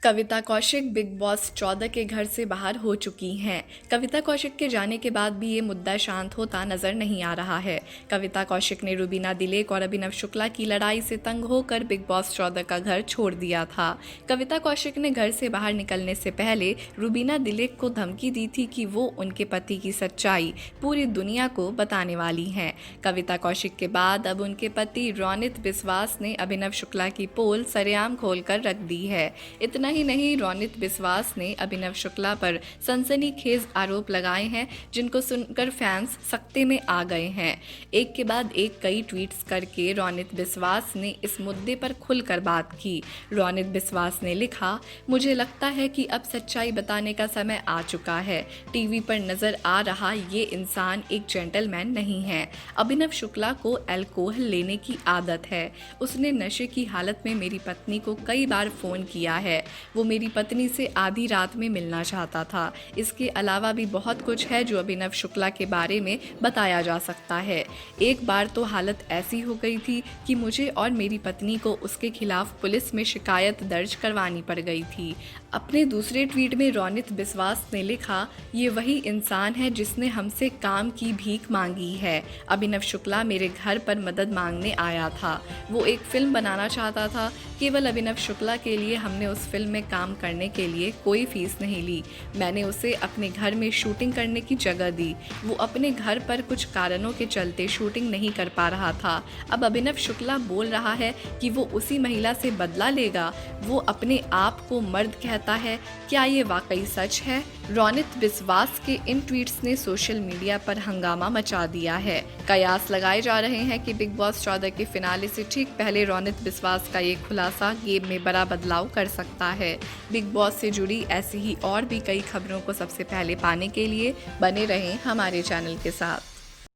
कविता Kaushik big boss 14 के घर से बाहर हो चुकी हैं। कविता कौशिक के जाने के बाद भी ये मुद्दा शांत होता नजर नहीं आ रहा है। कविता कौशिक ने रुबीना दिलेक और अभिनव शुक्ला की लड़ाई से तंग होकर बिग बॉस 14 का घर छोड़ दिया था। कविता कौशिक ने घर से बाहर निकलने से पहले रुबीना दिलेक को धमकी दी थी कि वो उनके पति की सच्चाई पूरी दुनिया को बताने वाली हैं। कविता कौशिक के बाद अब उनके पति रोनित बिस्वास ने अभिनव शुक्ला की पोल सरेआम खोलकर रख दी है। इतना ही नहीं, रोनित बिस्वास ने अभिनव शुक्ला पर सनसनीखेज आरोप लगाए हैं, जिनको सुनकर फैंस सख्ते में आ गए हैं। एक के बाद एक कई ट्वीट्स करके रोनित बिस्वास ने इस मुद्दे पर खुलकर बात की। रोनित बिस्वास ने लिखा, मुझे लगता है कि अब सच्चाई बताने का समय आ चुका है। टीवी पर नजर आ रहा ये इंसान एक जेंटलमैन नहीं है। अभिनव शुक्ला को अल्कोहल लेने की आदत है। उसने नशे की हालत में मेरी पत्नी को कई बार फोन किया है। वो मेरी पत्नी से आधी रात में मिलना चाहता था। इसके अलावा भी बहुत कुछ है जो अभिनव शुक्ला के बारे में बताया जा सकता है। एक बार तो हालत ऐसी हो गई थी कि मुझे और मेरी पत्नी को उसके खिलाफ पुलिस में शिकायत दर्ज करवानी पड़ गई थी। अपने दूसरे ट्वीट में रोनित बिस्वास ने लिखा, ये वही इंसान है जिसने हमसे काम की भीख मांगी है। अभिनव शुक्ला मेरे घर पर मदद मांगने आया था। वो एक फिल्म बनाना चाहता था। केवल अभिनव शुक्ला के लिए हमने उस फिल्म में काम करने के लिए कोई फीस नहीं ली। मैंने उसे अपने घर में शूटिंग करने की जगह दी। वो अपने घर पर कुछ कारणों के चलते शूटिंग नहीं कर पा रहा था। अब अभिनव शुक्ला बोल रहा है कि वो उसी महिला से बदला लेगा। वो अपने आप को मर्द कहता है। क्या ये वाकई सच है? रोनित बिस्वास के इन ट्वीट्स ने सोशल मीडिया पर हंगामा मचा दिया है। कयास लगाए जा रहे हैं कि बिग बॉस 14 के फिनाले से ठीक पहले रोनित बिस्वास का ये खुलासा गेम में बड़ा बदलाव कर सकता है। बिग बॉस से जुड़ी ऐसी ही और भी कई खबरों को सबसे पहले पाने के लिए बने रहें हमारे चैनल के साथ।